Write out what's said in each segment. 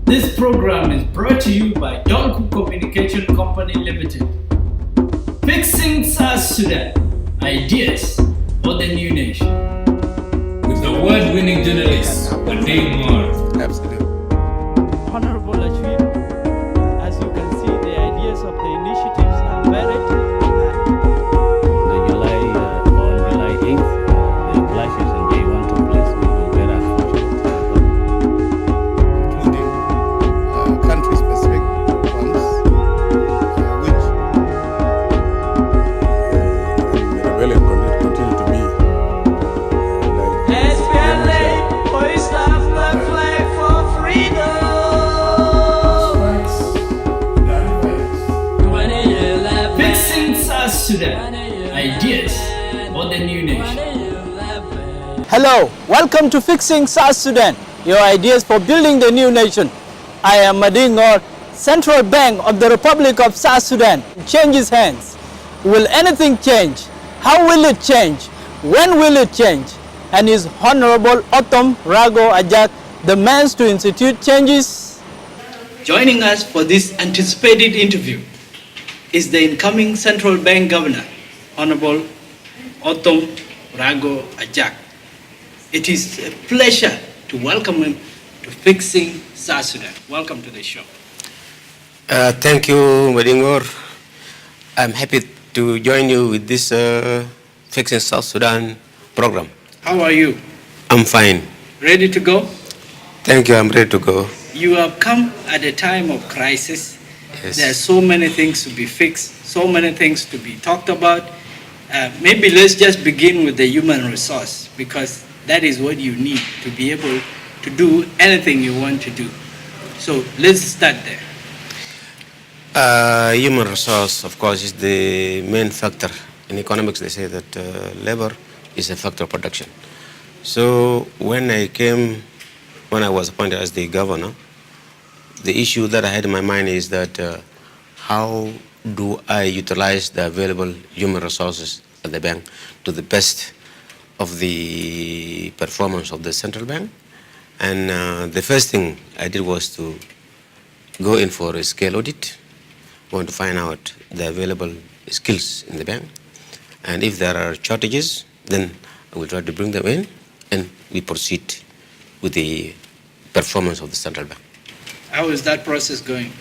This program is brought to you by Donku Communication Company Limited. Fixing South Sudan. Ideas for the new nation. With the award-winning journalist, Othom Rago. Absolutely. Honorable Ashwin, as you can see, the ideas of the initiatives are varied. On July 8th, the clashes in J1 took place, which was very unfortunate. Including country-specific funds, which will continue to be Hoist up the flag for freedom. 2011. Fixing South Sudan. Ideas for the new nation. Hello, welcome to Fixing South Sudan, your ideas for building the new nation. I am Madingor, Central Bank of the Republic of South Sudan. Changes hands. Will anything change? How will it change? When will it change? And is Honorable Othom Rago Ajak the man to institute changes? Joining us for this anticipated interview is the incoming Central Bank Governor, Honorable Othom Rago Ajak. It is a pleasure to welcome him to Fixing South Sudan. Welcome to the show. Thank you, Madingor. I'm happy to join you with this Fixing South Sudan program. How are you? I'm fine. Ready to go? Thank you, I'm ready to go. You have come at a time of crisis. Yes. There are so many things to be fixed, so many things to be talked about. Maybe let's just begin with the human resource, because that is what you need to be able to do anything you want to do. So let's start there. Human resource, of course, is the main factor. In economics, they say that labor is a factor of production. So when I was appointed as the governor, the issue that I had in my mind is that how do I utilize the available human resources at the bank to the best of the performance of the central bank? And the first thing I did was to go in for a scale audit. Want to find out the available skills in the bank. And if there are shortages, then I will try to bring them in and we proceed with the performance of the central bank. How is that process going?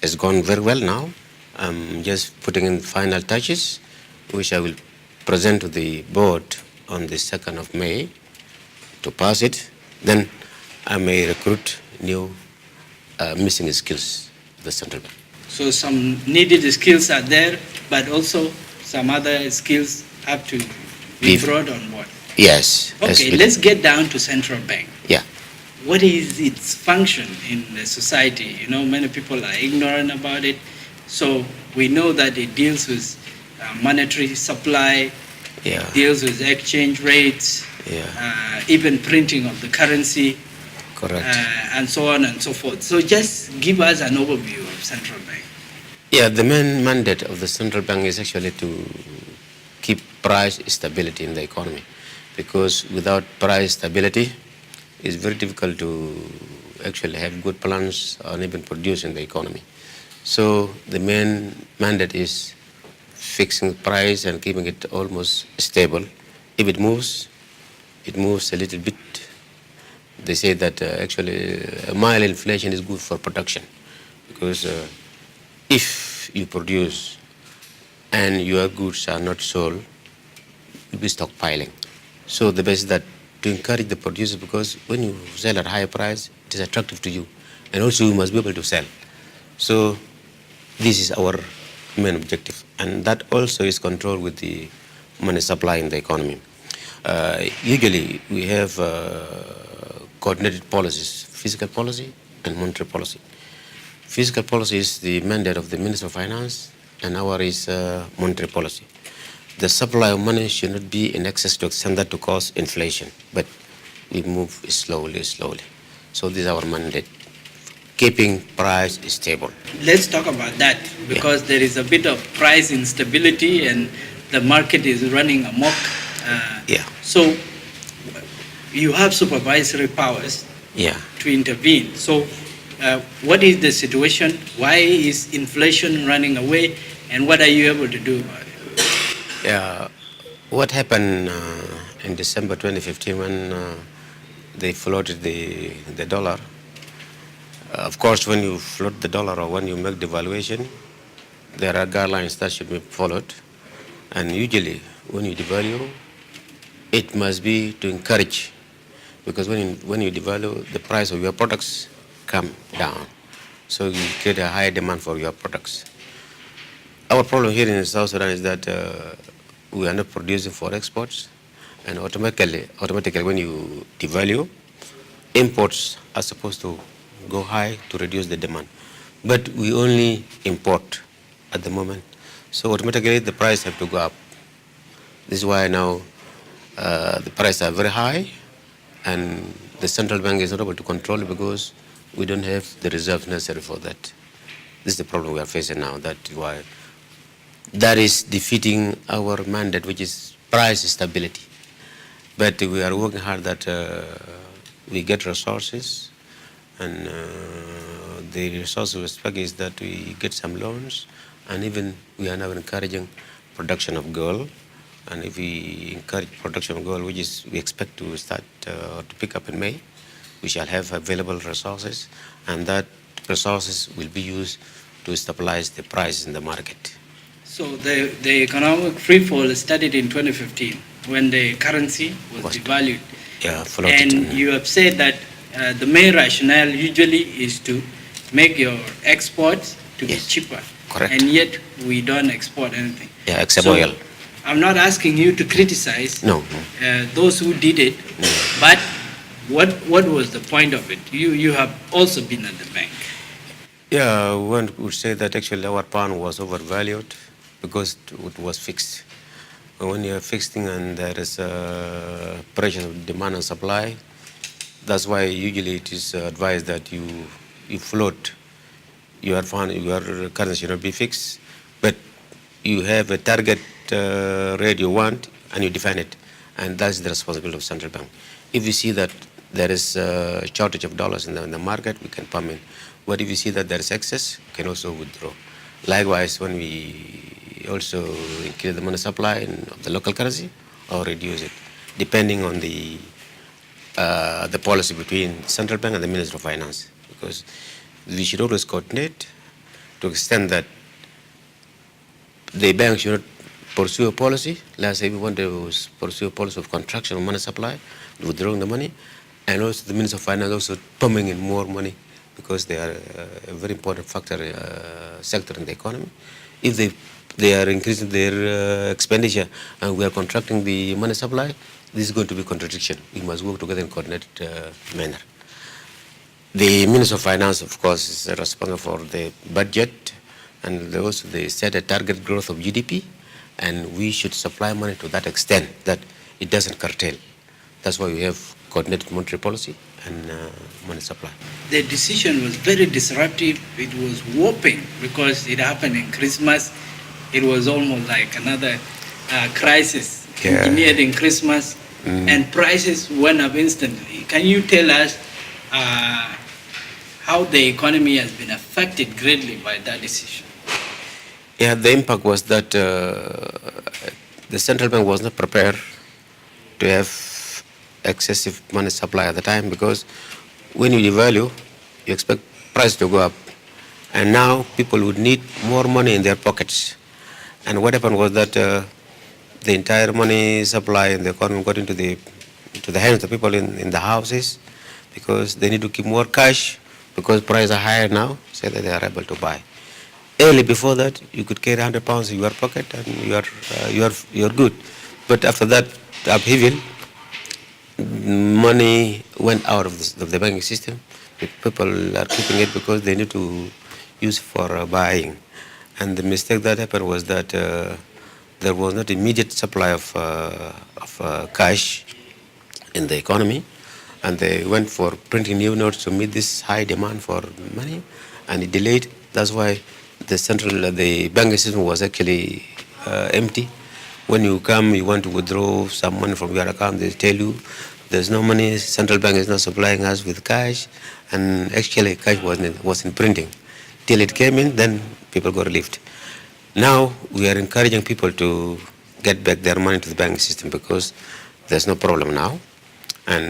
It's gone very well now. I'm just putting in final touches, which I will present to the board on the 2nd of May to pass it. Then I may recruit new missing skills of the central bank. So some needed skills are there, but also some other skills have to be brought on board. Yes. Okay, let's get down to central bank. Yeah. What is its function in the society? You know, many people are ignorant about it. So we know that it deals with monetary supply, Yeah. deals with exchange rates, Yeah. even printing of the currency, Correct. and so on and so forth. So just give us an overview of central bank. Yeah, the main mandate of the central bank is actually to keep price stability in the economy, because without price stability, it's very difficult to actually have good plans or even produce in the economy. So the main mandate is fixing price and keeping it almost stable. If it moves a little bit. They say that actually a mild inflation is good for production, because if you produce and your goods are not sold, you'll be stockpiling. So the best is that to encourage the producer, because when you sell at higher price, it is attractive to you, and also you must be able to sell. So this is our main objective, and that also is controlled with the money supply in the economy. Usually we have coordinated policies, fiscal policy and monetary policy. Fiscal policy is the mandate of the Minister of Finance, and our is monetary policy. The supply of money should not be in excess to extend that to cause inflation, but we move slowly. So this is our mandate, keeping price stable. Let's talk about that, because there is a bit of price instability and the market is running amok. So you have supervisory powers Yeah. to intervene. So what is the situation? Why is inflation running away? And what are you able to do about it? Yeah, what happened in December 2015 when they floated the dollar? Of course, when you float the dollar or when you make devaluation, there are guidelines that should be followed. And usually, when you devalue, it must be to encourage, because when you devalue, the price of your products come down. So you create a higher demand for your products. Our problem here in South Sudan is that we are not producing for exports, and automatically when you devalue, imports are supposed to go high to reduce the demand. But we only import at the moment. So automatically the price have to go up. This is why now the prices are very high, and the central bank is not able to control it because we don't have the reserves necessary for that. This is the problem we are facing now. That's why that is defeating our mandate, which is price stability. But we are working hard that we get resources, and the resource we expect is that we get some loans, and even we are now encouraging production of gold. And if we encourage production of gold, which is we expect to start to pick up in May, we shall have available resources, and that resources will be used to stabilize the price in the market. So the economic freefall started in 2015 when the currency was devalued. Yeah, floated. And you have said that the main rationale usually is to make your exports to be cheaper. Correct. And yet we don't export anything. Yeah, except oil. I'm not asking you to criticize those who did it, but what was the point of it? You have also been at the bank. Yeah, one would say that actually our pound was overvalued because it was fixed. When you're fixing and there is pressure of demand and supply, that's why usually it is advised that you float your currency should not be fixed, but you have a target rate you want and you define it, and that's the responsibility of central bank. If you see that there is a shortage of dollars in the market, we can pump in. But if you see that there is excess, we can also withdraw. Likewise, when we also increase the money supply of the local currency or reduce it, depending on the policy between central bank and the Minister of Finance, because we should always coordinate to extend that the bank should not pursue a policy. Let's say we want to pursue a policy of contraction of money supply, withdrawing the money, and also the Minister of Finance also pumping in more money because they are a very important sector in the economy. If they are increasing their expenditure and we are contracting the money supply, this is going to be contradiction. We must work together in coordinated manner. The Minister of Finance, of course, is responsible for the budget, and also they set a target growth of GDP, and we should supply money to that extent that it doesn't curtail. That's why we have coordinated monetary policy and money supply. The decision was very disruptive. It was whopping because it happened in Christmas. It was almost like another crisis engineered in Christmas, and prices went up instantly. Can you tell us how the economy has been affected greatly by that decision? Yeah, the impact was that the central bank was not prepared to have excessive money supply at the time, because when you devalue, you expect price to go up, and now people would need more money in their pockets. And what happened was that the entire money supply in the economy got into the hands of people in the houses, because they need to keep more cash because prices are higher now, so that they are able to buy. Early before that, you could carry 100 pounds in your pocket and you're good. But after that upheaval, money went out of the banking system. People are keeping it because they need to use for buying. And the mistake that happened was that there was not immediate supply of cash in the economy, and they went for printing new notes to meet this high demand for money, and it delayed. That's why the banking system was actually empty. When you come, you want to withdraw some money from your account, they tell you there's no money, central bank is not supplying us with cash, and actually cash wasn't printing. Till it came in, then people got relieved. Now we are encouraging people to get back their money to the banking system because there's no problem now. And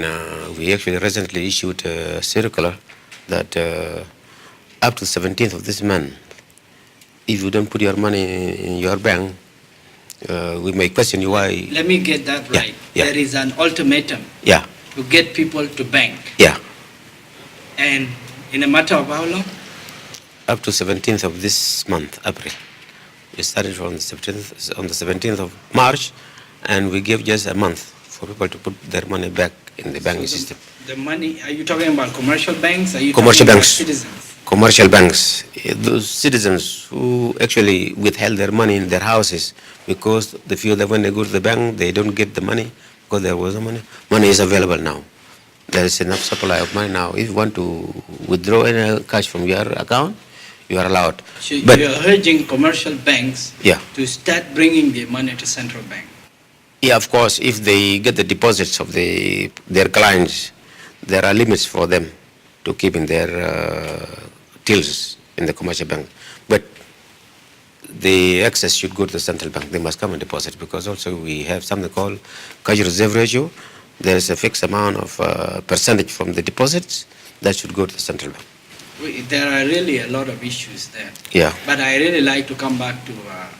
we actually recently issued a circular that up to the 17th of this month, if you don't put your money in your bank, we may question you why. Let me get that Yeah, right. yeah. There is an ultimatum Yeah, to get people to bank. yeah. And in a matter of how long? Up to 17th of this month, April. We started on the 17th of March, and we gave just a month for people to put their money back in the banking system. The money, are you talking about commercial banks? Are you Commercial talking banks. about citizens? Commercial banks, those citizens who actually withheld their money in their houses because they feel that when they go to the bank, they don't get the money because there was no money. Money is available now. There is enough supply of money now. If you want to withdraw any cash from your account, you are allowed. So But you're urging commercial banks yeah, to start bringing their money to central bank. yeah, of course, if they get the deposits of their clients, there are limits for them to keep in their tills in the commercial bank. But the excess should go to the central bank. They must come and deposit because also we have something called cash reserve ratio. There is a fixed amount of percentage from the deposits that should go to the central bank. There are really a lot of issues there. Yeah. But I really like to come back to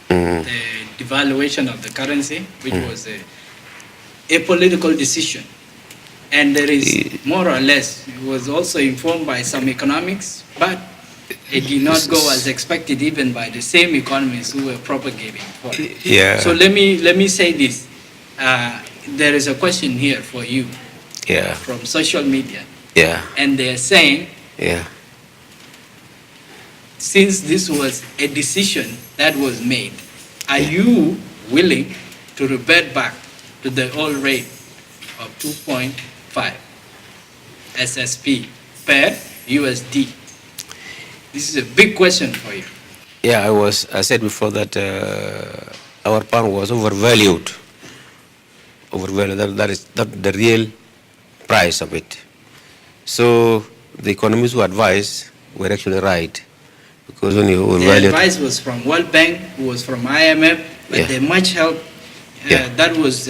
the devaluation of the currency, which was a political decision. And there is more or less, it was also informed by some economics, but it did not go as expected even by the same economists who were propagating for it. Yeah. So let me say this. There is a question here for you Yeah. from social media. Yeah. And they're saying, Yeah. since this was a decision that was made, are you willing to revert back to the old rate of 2.5 SSP per USD? This is a big question for you. Yeah, I said before that our pound was overvalued. That is the real price of it. So the economists who advised were actually right. Because when you The overvalue it, advice was from World Bank, was from IMF, but Yeah. the much help Yeah. that was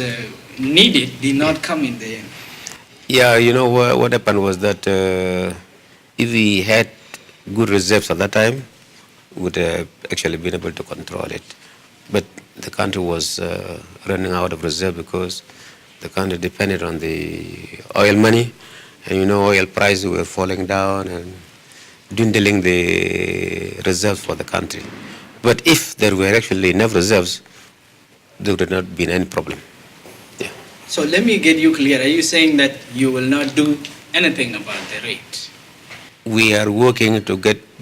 needed did not come in the end. yeah, you know what happened was that if we had good reserves at that time, we would have actually been able to control it. But the country was running out of reserve because the country depended on the oil money, and you know oil prices were falling down and dwindling the reserves for the country. But if there were actually enough reserves, there would not been any problem. Yeah. So let me get you clear. Are you saying that you will not do anything about the rate? We are working to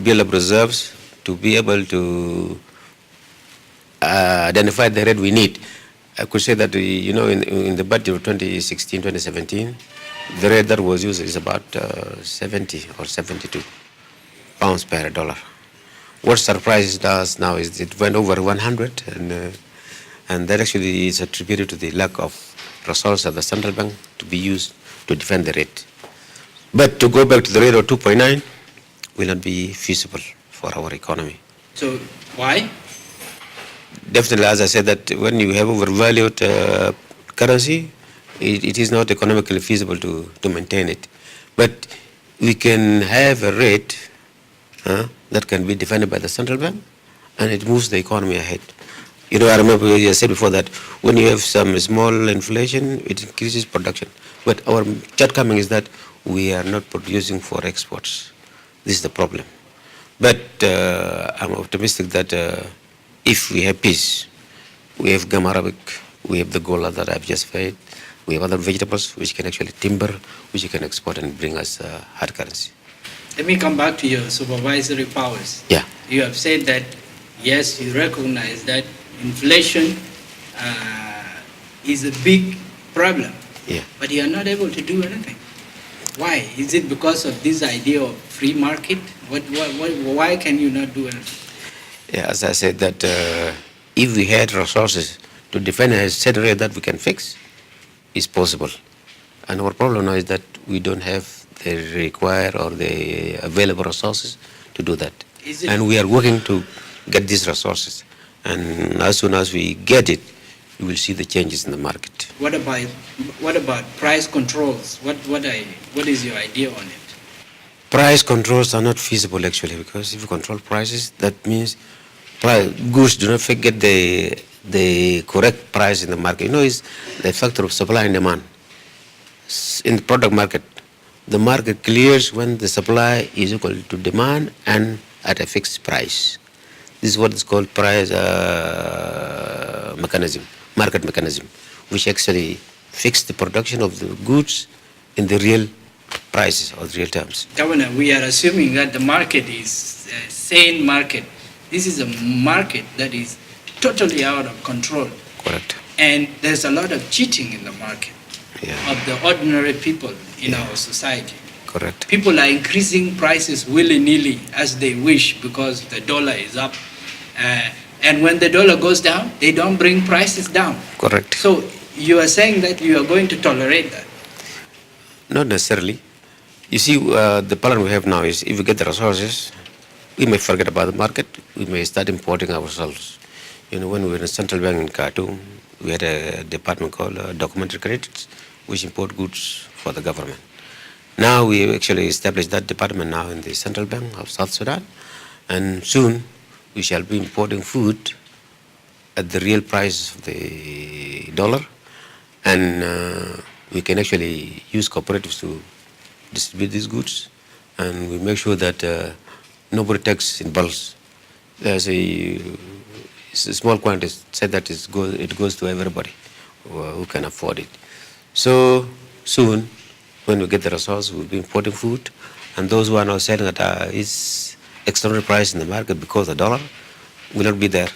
build up reserves to be able to identify the rate we need. I could say that in the budget of 2016-2017, the rate that was used is about 70 or 72 pounds per dollar. What surprises us now is it went over 100, and that actually is attributed to the lack of resources at the central bank to be used to defend the rate. But to go back to the rate of 2.9 will not be feasible for our economy. So why? Definitely, as I said, that when you have overvalued currency, it is not economically feasible to maintain it. But we can have a rate that can be defended by the central bank, and it moves the economy ahead. You know, I remember I said before that when you have some small inflation, it increases production. But our shortcoming is that we are not producing for exports. This is the problem. But I'm optimistic that if we have peace, we have gum arabic, we have the gola that I've just said, we have other vegetables which can actually timber, which you can export and bring us hard currency. Let me come back to your supervisory powers. Yeah. You have said that, yes, you recognize that inflation is a big problem, Yeah. but you are not able to do anything. Why? Is it because of this idea of free market? Why can you not do anything? Yeah, as I said that if we had resources to defend a set rate that we can fix, it's possible. And our problem now is that we don't have the required or the available resources to do that. And we are working to get these resources. And as soon as we get it, we will see the changes in the market. What about price controls? What is your idea on it? Price controls are not feasible actually, because if you control prices, that means goods do not get the correct price in the market. You know, it's the factor of supply and demand. In the product market, the market clears when the supply is equal to demand and at a fixed price. This is what is called price mechanism, market mechanism, which actually fix the production of the goods in the real prices or real terms. Governor, we are assuming that the market is a sane market. This is a market that is totally out of control. Correct. And there's a lot of cheating in the market of the ordinary people in our society. Correct. People are increasing prices willy-nilly as they wish because the dollar is up. And when the dollar goes down, they don't bring prices down. Correct. So you are saying that you are going to tolerate that? Not necessarily. You see, the problem we have now is if we get the resources, we may forget about the market. We may start importing ourselves. You know, when we were in the central bank in Khartoum, we had a department called documentary credits, which import goods for the government. Now we actually established that department now in the central bank of South Sudan, and soon we shall be importing food at the real price of the dollar, and we can actually use cooperatives to distribute these goods, and we make sure that nobody takes in bulks. There's a small quantity said that it goes to everybody who can afford it. So soon, when we get the resource, we'll be importing food, and those who are now selling at its extraordinary price in the market because the dollar will not be there.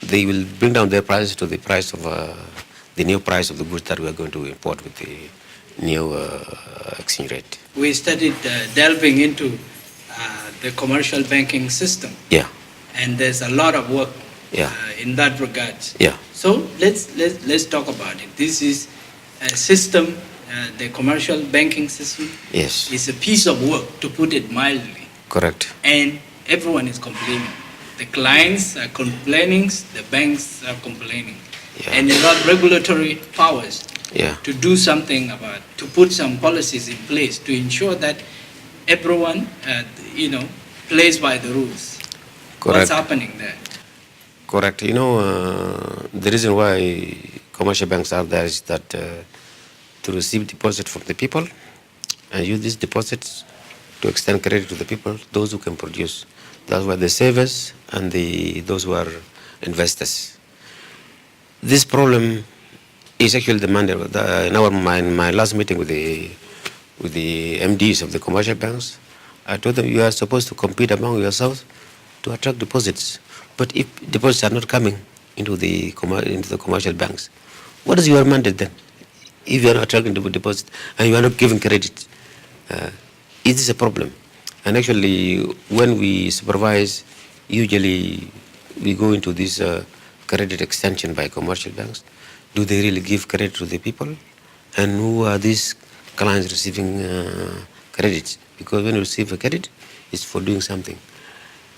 They will bring down their prices to the price of the new price of the goods that we are going to import with the new exchange rate. We started delving into the commercial banking system. Yeah. And there's a lot of work in that regard. Yeah. So let's talk about it. This is a system, the commercial banking system. Yes. Is a piece of work, to put it mildly. Correct. And everyone is complaining. The clients are complaining, the banks are complaining. Yeah. And you have regulatory powers to do something about, to put some policies in place to ensure that everyone, plays by the rules. Correct. What's happening there? Correct. You know, the reason why commercial banks are there is that to receive deposit from the people and use these deposits to extend credit to the people, those who can produce. That's why the savers and those who are investors. This problem is actually demanded. In my last meeting with the MDs of the commercial banks, I told them you are supposed to compete among yourselves to attract deposits. But if deposits are not coming into the commercial banks, what is your mandate then? If you are not attracting deposits and you are not giving credit, it is a problem. And actually, when we supervise, usually we go into this credit extension by commercial banks. Do they really give credit to the people? And who are these clients receiving credit? Because when you receive a credit, it's for doing something.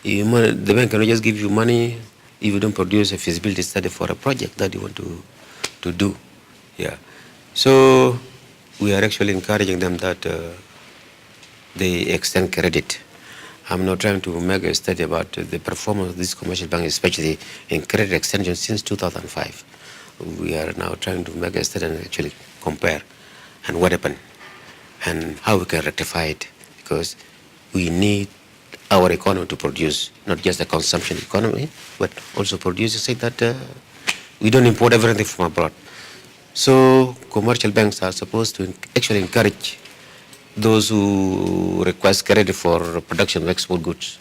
The bank cannot just give you money if you don't produce a feasibility study for a project that you want to do. Yeah. So we are actually encouraging them that they extend credit. I'm not trying to make a study about the performance of this commercial bank, especially in credit extension since 2005. We are now trying to make a study and actually compare and what happened and how we can rectify it, because we need our economy to produce, not just a consumption economy, but also produce. Say that we don't import everything from abroad. So commercial banks are supposed to actually encourage those who request credit for production of export goods.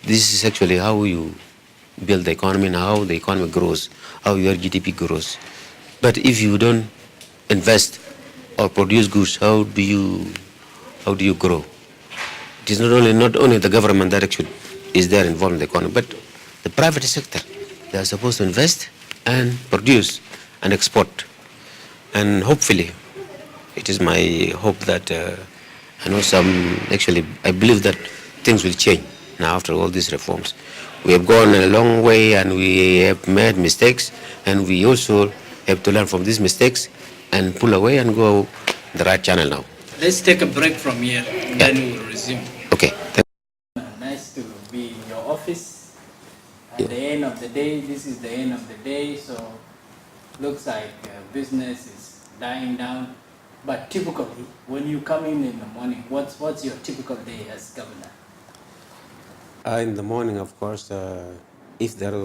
This is actually how you build the economy and how the economy grows, how your GDP grows. But if you don't invest or produce goods, how do you grow? It is not only the government that actually is there involved in the economy, but the private sector. They are supposed to invest and produce and export. And hopefully, it is my hope that I know actually, I believe that things will change now after all these reforms. We have gone a long way and we have made mistakes, and we also have to learn from these mistakes and pull away and go the right channel now. Let's take a break from here, and then we will resume. Okay. Nice to be in your office. At the end of the day, this is the end of the day, so looks like business is dying down. But typically, when you come in the morning, what's your typical day as governor? In the morning, of course, if there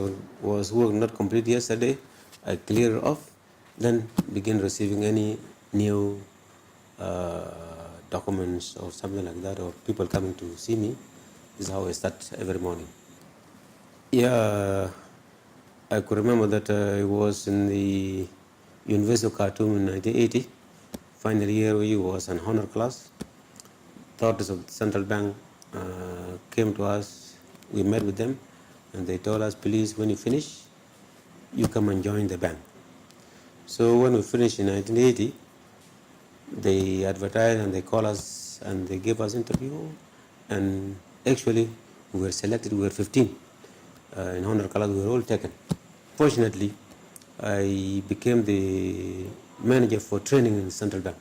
was work not complete yesterday, I clear it off, then begin receiving any new documents or something like that, or people coming to see me. This is how I start every morning. Yeah, I could remember that I was in the University of Khartoum in 1980. Final year we was an honor class. Authorities of the central bank came to us. We met with them, and they told us, please, when you finish, you come and join the bank. So when we finished in 1980, they advertised and they called us and they gave us interview, and actually we were selected. We were 15 in honor class. We were all taken. Fortunately, I became the manager for training in the central bank.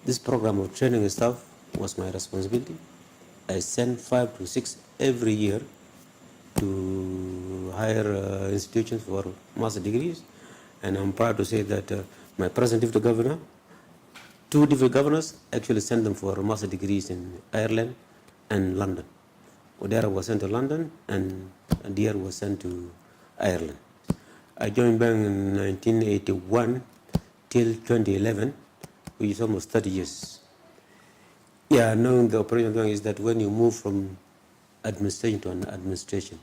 This program of training staff was my responsibility. I sent 5 to 6 every year to higher institutions for master degrees, and I'm proud to say that my present deputy governor, 2 different governors actually sent them for master degrees in Ireland and London. Odera was sent to London, and Deer was sent to Ireland. I joined bank in 1981 till 2011, which is almost 30 years. Yeah, knowing the operation of the bank is that when you move from administration to an administration,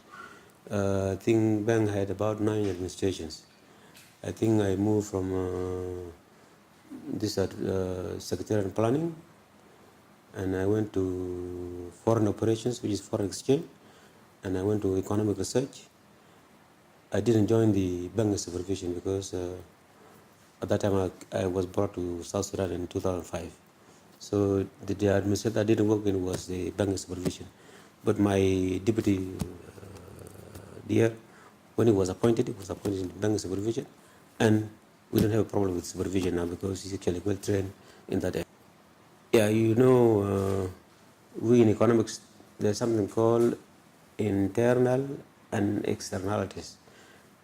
I think bank had about 9 administrations. I think I moved from this secretarial and planning, and I went to foreign operations, which is foreign exchange, and I went to economic research. I didn't join the bank supervision because at that time I was brought to South Sudan in 2005. So the administrator I didn't work in was the bank supervision. But my deputy Deer, when he was appointed in the bank supervision, and we don't have a problem with supervision now because he's actually well trained in that area. Yeah, you know, we in economics, there's something called internal and externalities.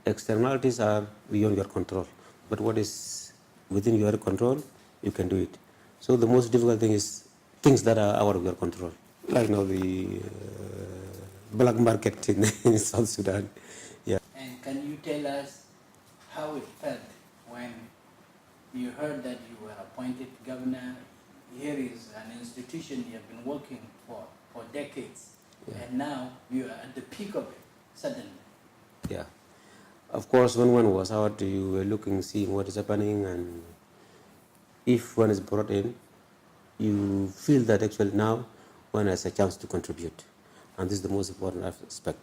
Externalities are beyond your control, but what is within your control, you can do it. So the most difficult thing is things that are out of your control, like now the black market in South Sudan. Yeah. And can you tell us how it felt when you heard that you were appointed governor? Here is an institution you have been working for decades, and now you are at the peak of it suddenly. Yeah. Of course, when one was out, you were looking, seeing what is happening, and if one is brought in, you feel that actually now one has a chance to contribute, and this is the most important aspect.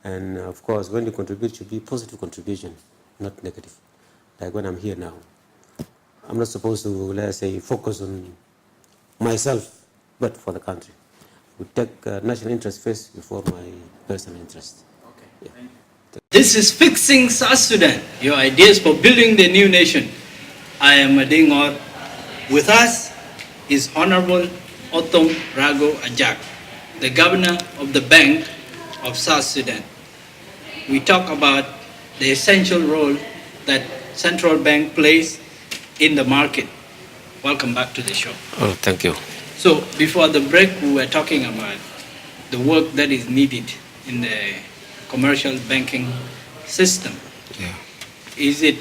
And of course, when you contribute, it should be positive contribution, not negative. Like when I'm here now, I'm not supposed to, let's say, focus on myself, but for the country. We take national interest first before my personal interest. Okay, Yeah. thank you. This is Fixing South Sudan, your ideas for building the new nation. I am Mading Or. With us is Honorable Othom Rago Ajak, the Governor of the Bank of South Sudan. We talk about the essential role that central bank plays in the market. Welcome back to the show. Oh, thank you. So before the break, we were talking about the work that is needed in the commercial banking system. Yeah. Is it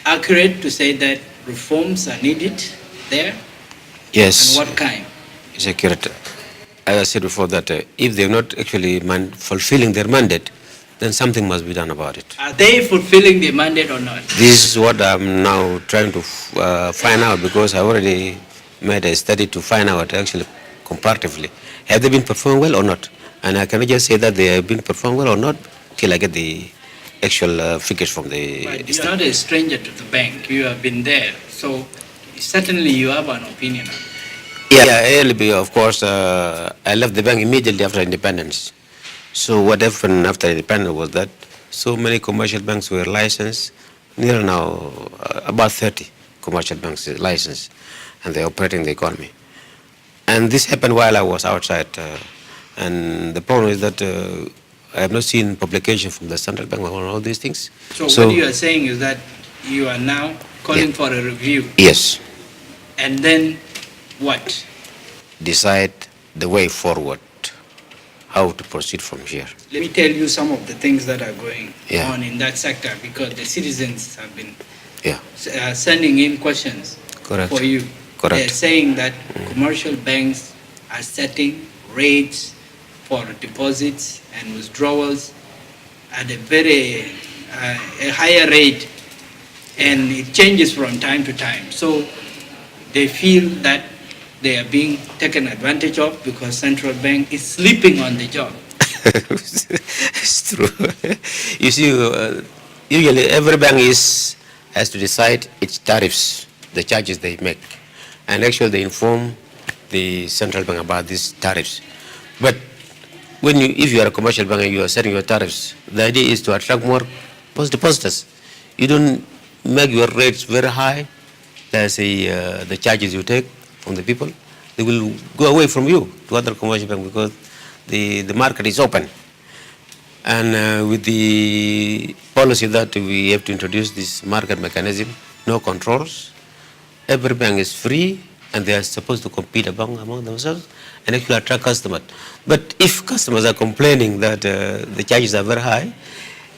accurate to say that reforms are needed there? Yes. And what kind? It's accurate. As I said before, that if they're not actually fulfilling their mandate, then something must be done about it. Are they fulfilling the mandate or not? This is what I'm now trying to find out, because I already made a study to find out actually comparatively. Have they been performing well or not? And I cannot just say that they have been performing well or not till I get the actual figures from the But you're not a stranger to the bank. You have been there. So certainly you have an opinion. Yeah, early, of course, I left the bank immediately after independence. So what happened after independence was that so many commercial banks were licensed, near now about 30 commercial banks are licensed, and they're operating the economy. And this happened while I was outside. And the problem is that I have not seen publication from the central bank on all these things. So what you are saying is that you are now calling for a review. Yes, And then what? decide the way forward, how to proceed from here. Let me tell you some of the things that are going Yeah. on in that sector, because the citizens have been Yeah, sending in questions correct. for you. Correct. They're saying that commercial banks are setting rates for deposits and withdrawals at a very a higher rate, and it changes from time to time. So they feel that they are being taken advantage of because central bank is sleeping on the job. It's true. You see, usually every bank has to decide its tariffs, the charges they make, and actually they inform the central bank about these tariffs. But if you are a commercial bank and you are setting your tariffs, the idea is to attract more depositors. You don't make your rates very high. Let's say the charges you take from the people, they will go away from you to other commercial banks because the market is open. And with the policy that we have to introduce this market mechanism, no controls, every bank is free and they are supposed to compete among themselves and actually attract customers. But if customers are complaining that the charges are very high,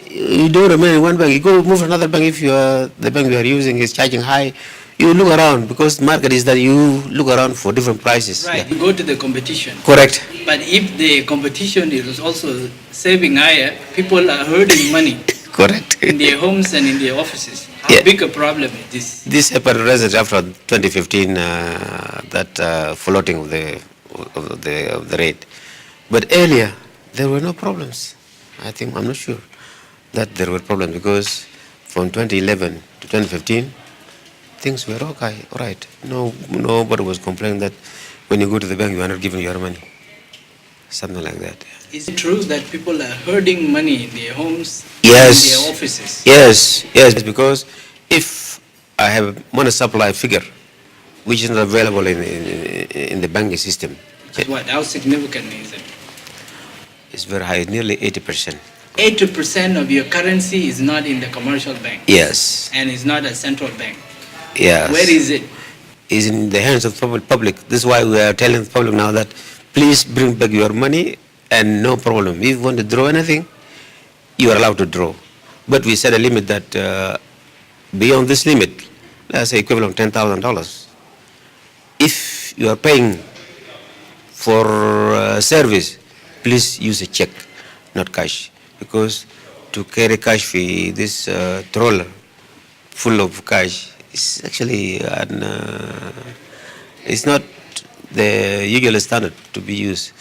you don't remain in one bank, you go move to another bank. If the bank you are using is charging high, you look around, because market is that you look around for different prices. Right, Yeah. you go to the competition. Correct. But if the competition is also saving higher, people are hurting money Correct. in their homes and in their offices. How Yeah. big a problem is this? This happened after 2015, that floating of the rate. But earlier, there were no problems. I'm not sure that there were problems, because from 2011 to 2015, things were okay, all right. Nobody was complaining that when you go to the bank, you are not given your money. Something like that. Is it true that people are hoarding money in their homes, Yes. in their offices? Yes, because if I have money supply figure, which is not available in the banking system, What? How significant is it? it's very high, nearly 80%. 80% of your currency is not in the commercial bank Yes, and is not a central bank. yes. Where is it? Is in the hands of the public. This is why we are telling the public now that please bring back your money and no problem. If you want to draw anything, you are allowed to draw. But we set a limit that beyond this limit, let's say equivalent of $10,000, if you are paying for service, please use a check, not cash. Because to carry cash with this troller full of cash is actually it's not the usual standard to be used.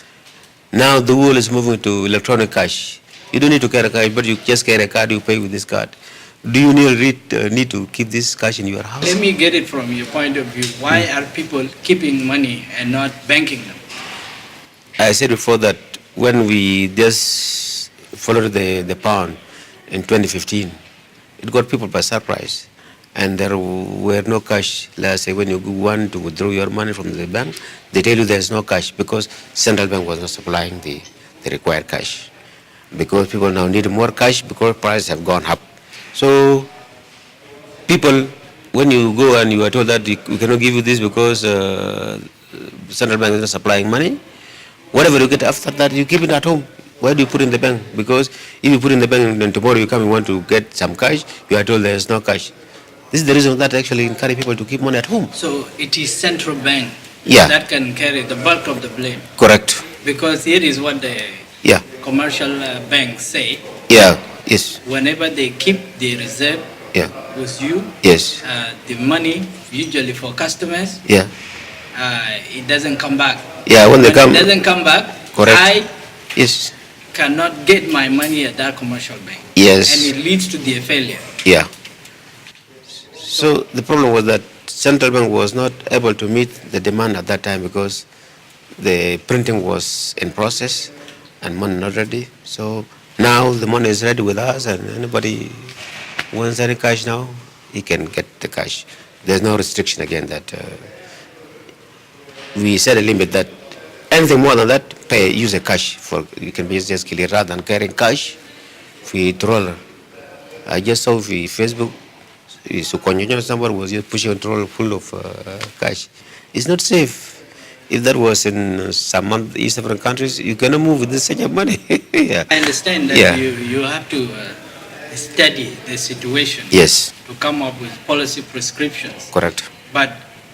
Now the world is moving to electronic cash. You don't need to carry cash, but you just carry a card, you pay with this card. Do you need to keep this cash in your house? Let me get it from your point of view. Why are people keeping money and not banking them? I said before that when we just followed the pound in 2015, it got people by surprise. And there were no cash. Let's say when you want to withdraw your money from the bank, they tell you there's no cash because central bank was not supplying the required cash. Because people now need more cash because prices have gone up. So people, when you go and you are told that we cannot give you this because central bank is not supplying money, whatever you get after that, you keep it at home. Why do you put in the bank? Because if you put in the bank and tomorrow you come and want to get some cash, you are told there is no cash. This is the reason that actually encourage people to keep money at home. So it is central bank Yeah. that can carry the bulk of the blame. Correct. Because here is what the Yeah. commercial banks say. Yeah. Yes. Whenever they keep the reserve Yeah. with you, Yes. the money usually for customers, Yeah. it doesn't come back. Yeah. When they When come. it doesn't come back, Correct. I Yes. cannot get my money at that commercial bank. Yes. And it leads to their failure. Yeah. So the problem was that central bank was not able to meet the demand at that time because the printing was in process and money not ready. So now the money is ready with us, and anybody wants any cash now, he can get the cash. There's no restriction again that we set a limit that anything more than that, use a cash for, you can be just clear rather than carrying cash. We troll. I just saw the Facebook. So somebody was just pushing a troll full of cash. It's not safe. If that was in some East African countries, you cannot move with this such of money. Yeah. I understand that Yeah. you have to study the situation Yes, to come up with policy prescriptions. correct. But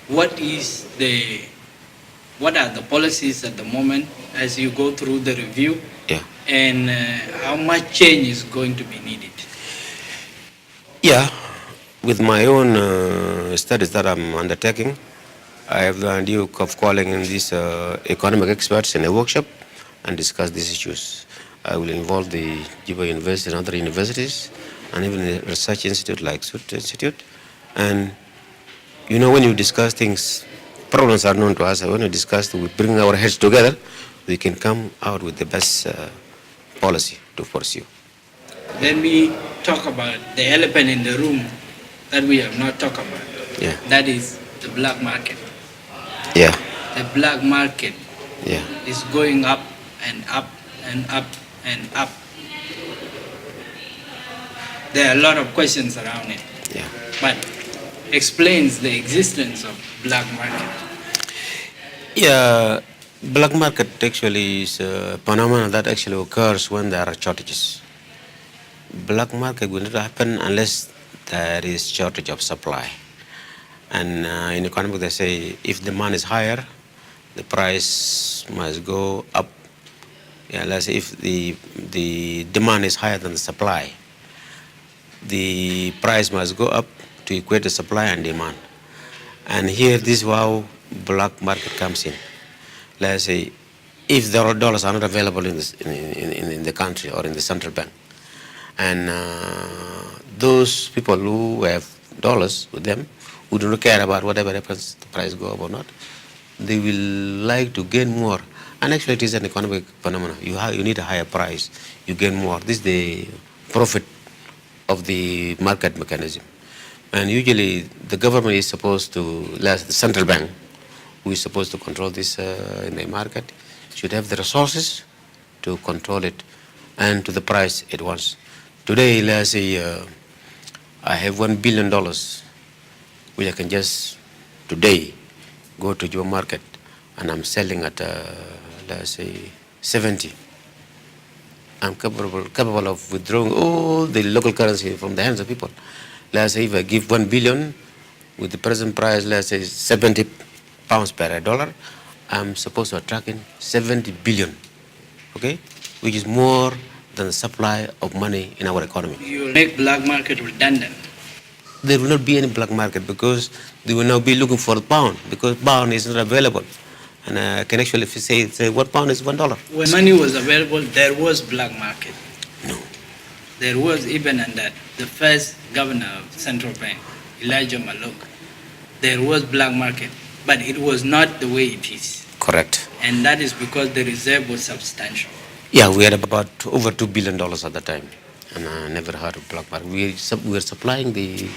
what are the policies at the moment as you go through the review, Yeah. and how much change is going to be needed? Yeah, with my own studies that I'm undertaking, I have the idea of calling in these economic experts in a workshop and discuss these issues. I will involve the Juba University and other universities, and even a research institute like Sut Institute. And you know, when you discuss things, problems are known to us. When we discuss, we bring our heads together, we can come out with the best policy to pursue. Let me talk about the elephant in the room that we have not talked about. Yeah. That is the black market. Yeah, The black market yeah, is going up and up and up and up. There are a lot of questions around it, yeah. but explains the existence of black market. Yeah, black market actually is a phenomenon that actually occurs when there are shortages. Black market will not happen unless there is shortage of supply. And in economics they say if demand is higher, the price must go up. Yeah, let's say if the demand is higher than the supply, the price must go up to equate the supply and demand. And here, this is how black market comes in. Let's say, if the dollars are not available in the country or in the central bank, and those people who have dollars with them, who do not care about whatever happens, the price go up or not, they will like to gain more. And actually, it is an economic phenomenon. You need a higher price, you gain more. This is the profit of the market mechanism. And usually the government is supposed to, the central bank, who is supposed to control this in the market, should have the resources to control it and to the price it wants. Today, let's say I have $1 billion, which I can just today go to your market and I'm selling at, let's say, 70. I'm capable of withdrawing all the local currency from the hands of people. Let's say if I give 1 billion with the present price, let's say 70 pounds per dollar, I'm supposed to attract in 70 billion, okay? Which is more than the supply of money in our economy. You will make black market redundant. There will not be any black market because they will now be looking for the pound because pound is not available. And I can actually say what pound is $1. When money was available, there was black market. No. There was even under the first governor of central bank, Elijah Malok, there was black market, but it was not the way it is. Correct. And that is because the reserve was substantial. Yeah, we had about over $2 billion at the time, and I never heard of black market. We were supplying the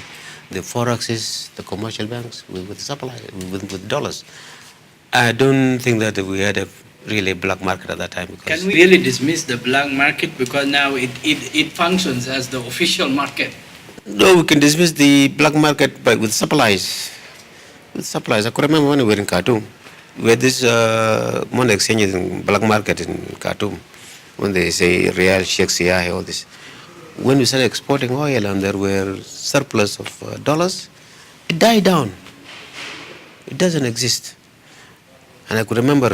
forexes, the commercial banks with supply with dollars. I don't think that we had a really black market at that time. Because Can we really dismiss the black market because now it functions as the official market? No, we can dismiss the black market with supplies. With supplies, I could remember when we were in Khartoum. We had this money exchanges in black market in Khartoum. When they say Real, Sheikh Siyahi, all this. When we started exporting oil and there were surplus of dollars, it died down. It doesn't exist. And I could remember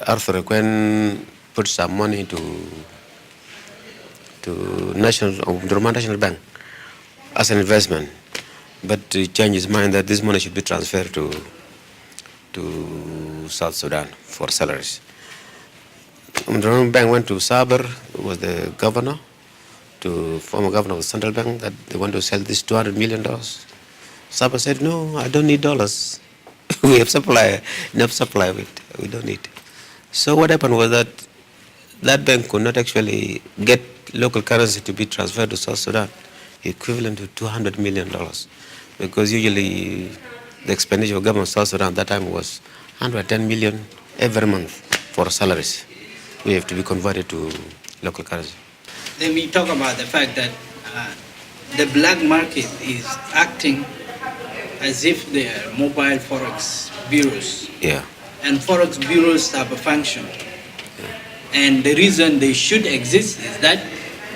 Arthur Quen put some money to National Bank as an investment, but he changed his mind that this money should be transferred to South Sudan for salaries. Umdurman Bank went to Saber, who was the governor, to former governor of the central bank that they want to sell this $200 million. Saba said, no, I don't need dollars. We have enough supply of it. We don't need. So what happened was that that bank could not actually get local currency to be transferred to South Sudan, equivalent to $200 million. Because usually the expenditure of government of South Sudan at that time was 110 million every month for salaries. We have to be converted to local currency. Then we talk about the fact that the black market is acting as if they are mobile forex bureaus. Yeah. And forex bureaus have a function. And the reason they should exist is that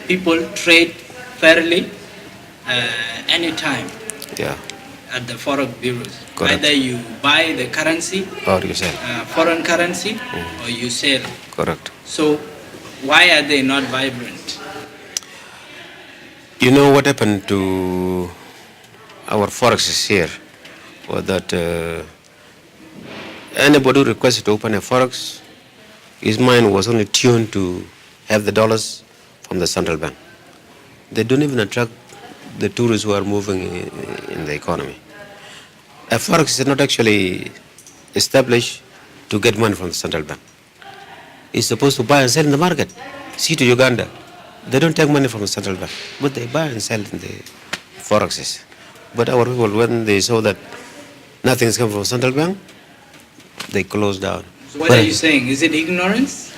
people trade fairly anytime Yeah. at the forex bureaus. Correct. Either you buy the currency, Or you sell. foreign currency, or you sell. Correct. So why are they not vibrant? You know what happened to our forexes here was that anybody who requested to open a forex, his mind was only tuned to have the dollars from the central bank. They don't even attract the tourists who are moving in the economy. A forex is not actually established to get money from the central bank. It's supposed to buy and sell in the market. See to Uganda, they don't take money from the central bank, but they buy and sell in the forexes. But our people, when they saw that nothing is coming from the central bank, they closed down. So what are you saying? Is it ignorance?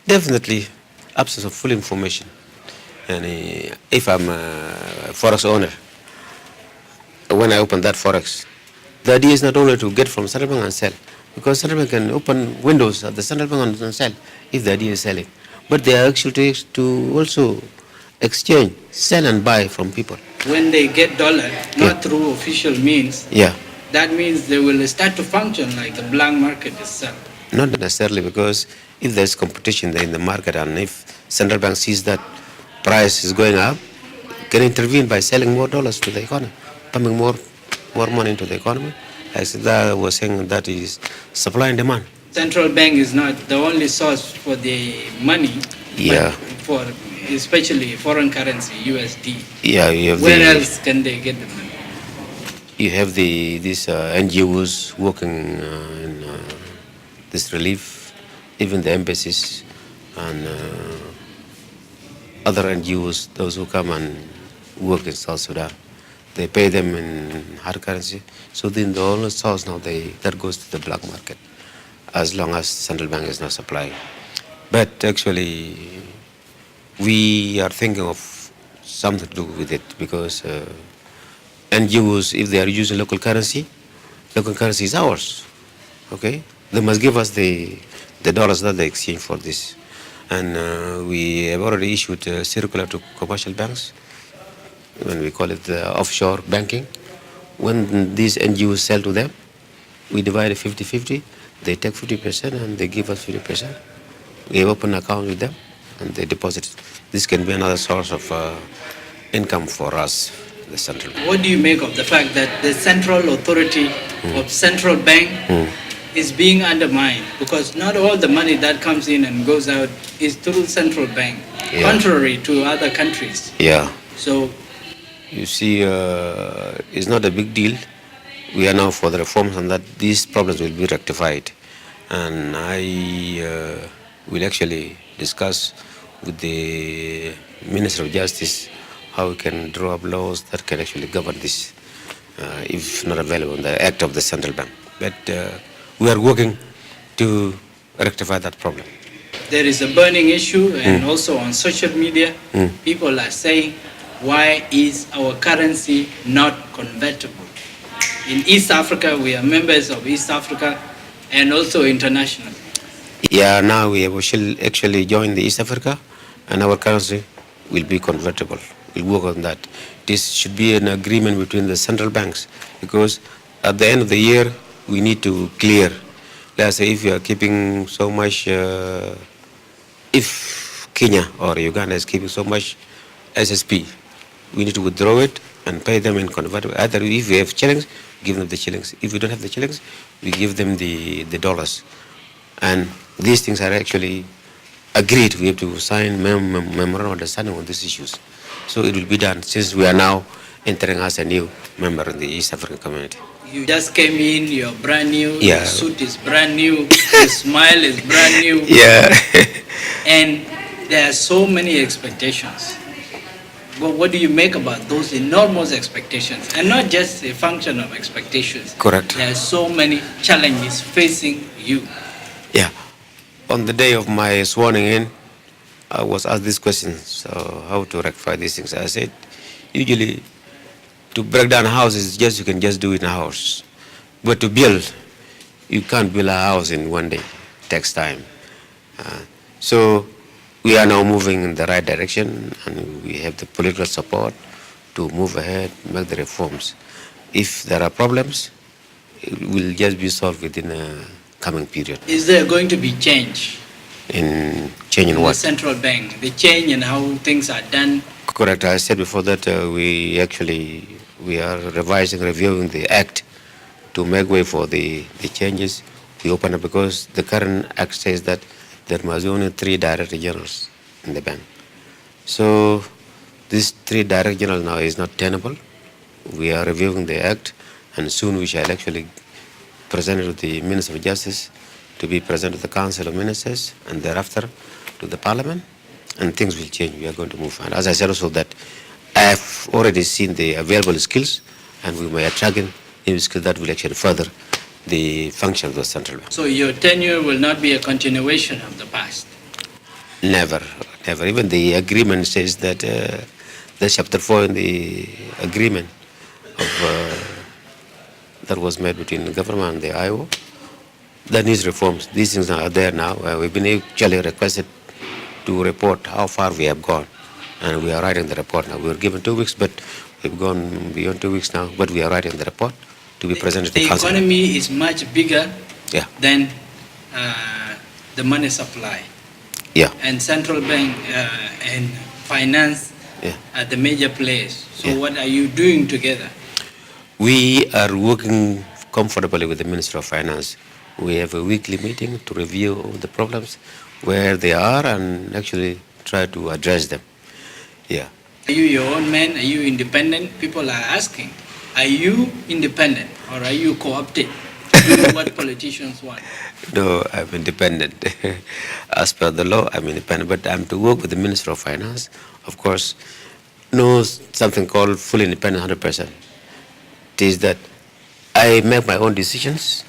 Definitely absence of full information. And if I'm a forex owner, when I open that forex, the idea is not only to get from central bank and sell, because central bank can open windows at the central bank and sell if the idea is selling. But they are actually to also exchange, sell and buy from people. When they get dollar, not through official means, Yeah. that means they will start to function like the black market itself. Not necessarily, because if there's competition there in the market and if central bank sees that price is going up, can intervene by selling more dollars to the economy, pumping more money into the economy. As I was saying, that is supply and demand. Central bank is not the only source for the money, Yeah. but for especially foreign currency, USD. Yeah, you have Where else can they get the money? You have these NGOs working in this relief, even the embassies and other NGOs, those who come and work in South Sudan. They pay them in hard currency. So then the only source now that goes to the black market, as long as central bank is not supplying. But actually, we are thinking of something to do with it, because NGOs, if they are using local currency is ours. Okay, they must give us the dollars that they exchange for this. And we have already issued a circular to commercial banks, when we call it the offshore banking. When these NGOs sell to them, we divide it 50-50. They take 50% and they give us 50%. We open an account with them and they deposit it. This can be another source of income for us, the central bank. What do you make of the fact that the central authority of central bank is being undermined? Because not all the money that comes in and goes out is through central bank, contrary to other countries. Yeah. So you see, it's not a big deal. We are now for the reforms and that these problems will be rectified. And I will actually discuss with the Minister of Justice how we can draw up laws that can actually govern this, if not available in the Act of the Central Bank. But we are working to rectify that problem. there is a burning issue, and also on social media, people are saying, why is our currency not convertible? In East Africa, we are members of East Africa and also international. Yeah, now we have actually joined the East Africa, and our currency will be convertible. We'll work on that. This should be an agreement between the central banks, because at the end of the year, we need to clear. Let's say if you are keeping so much, if Kenya or Uganda is keeping so much SSP, we need to withdraw it and pay them in convertible. Either if we have shillings, give them the shillings. If we don't have the shillings, we give them the dollars. And these things are actually agreed, we have to sign memorandum of understanding on these issues. So it will be done since we are now entering as a new member in the East African community. You just came in, you're brand new, Yeah. your suit is brand new, your smile is brand new, Yeah. and there are so many expectations. But what do you make about those enormous expectations? And not just a function of expectations. Correct. There are so many challenges facing you. Yeah. On the day of my swearing in, I was asked this question, so how to rectify these things. I said, usually to break down a house is just, you can just do it in a house. But to build, you can't build a house in one day. It takes time. So we are now moving in the right direction, and we have the political support to move ahead, make the reforms. If there are problems, it will just be solved within a coming period. Is there going to be change In changing in what? the central bank? The change in how things are done? Correct. I said before that we are reviewing the act to make way for the changes. We open up because the current act says that there must be only 3 director generals in the bank. So these 3 director generals now is not tenable. We are reviewing the act, and soon we shall actually present it to the Minister of Justice, to be presented to the Council of Ministers, and thereafter to the Parliament, and things will change. We are going to move. And as I said also that I have already seen the available skills, and we may attract new skills that will actually further the function of the central bank. So your tenure will not be a continuation of the past? Never, never. Even the agreement says that the chapter 4 in the agreement of that was made between the government and the IO, that needs reforms. These things are there now. We've been actually requested to report how far we have gone, and we are writing the report now. We were given 2 weeks, but we've gone beyond 2 weeks now, but we are writing the report to be presented to the council. The economy is much bigger Yeah. than the money supply. Yeah. And central bank and finance Yeah. are the major players. So Yeah. what are you doing together? We are working comfortably with the Minister of Finance. We have a weekly meeting to review all the problems, where they are, and actually try to address them. Yeah. Are you your own man? Are you independent? People are asking. Are you independent or are you co-opted? Do what politicians want. No, I'm independent. As per the law, I'm independent, but I'm to work with the Minister of Finance. Of course, no something called full independent 100%. It is that I make my own decisions,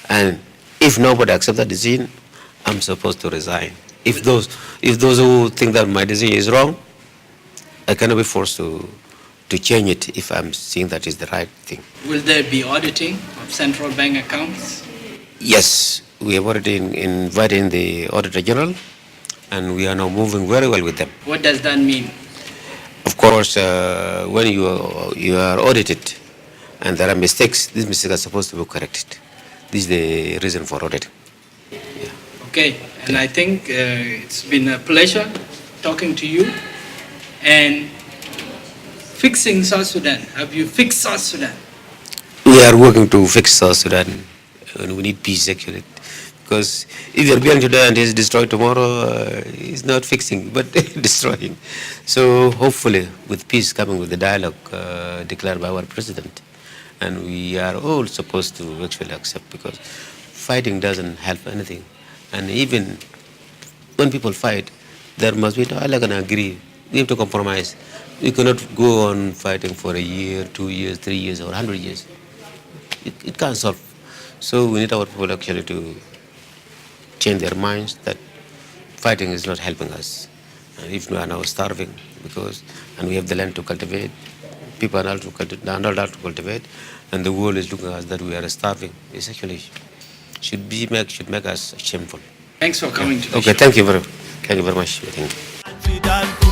and if nobody accepts that decision, I'm supposed to resign. If those who think that my decision is wrong, I cannot be forced to change it if I'm seeing that is the right thing. Will there be auditing of central bank accounts? Yes, we have already invited the Auditor General, and we are now moving very well with them. What does that mean? Of course, when you are audited and there are mistakes, these mistakes are supposed to be corrected. This is the reason for audit. Okay, and I think it's been a pleasure talking to you and fixing South Sudan. Have you fixed South Sudan? We are working to fix South Sudan, and we need peace actually. Because if you're building today and it's destroyed tomorrow, it's not fixing, but destroying. So hopefully, with peace coming with the dialogue declared by our president, and we are all supposed to actually accept, because fighting doesn't help anything. And even when people fight, there must be dialogue and agree. We have to compromise. We cannot go on fighting for a year, 2 years, 3 years, or 100 years. It can't solve. So we need our people actually to change their minds that fighting is not helping us. And if we are now starving, and we have the land to cultivate, people are not allowed to cultivate, and the world is looking at us that we are starving. It's actually should make us shameful. Thanks for coming to the Okay, show. thank you very much. Thank you.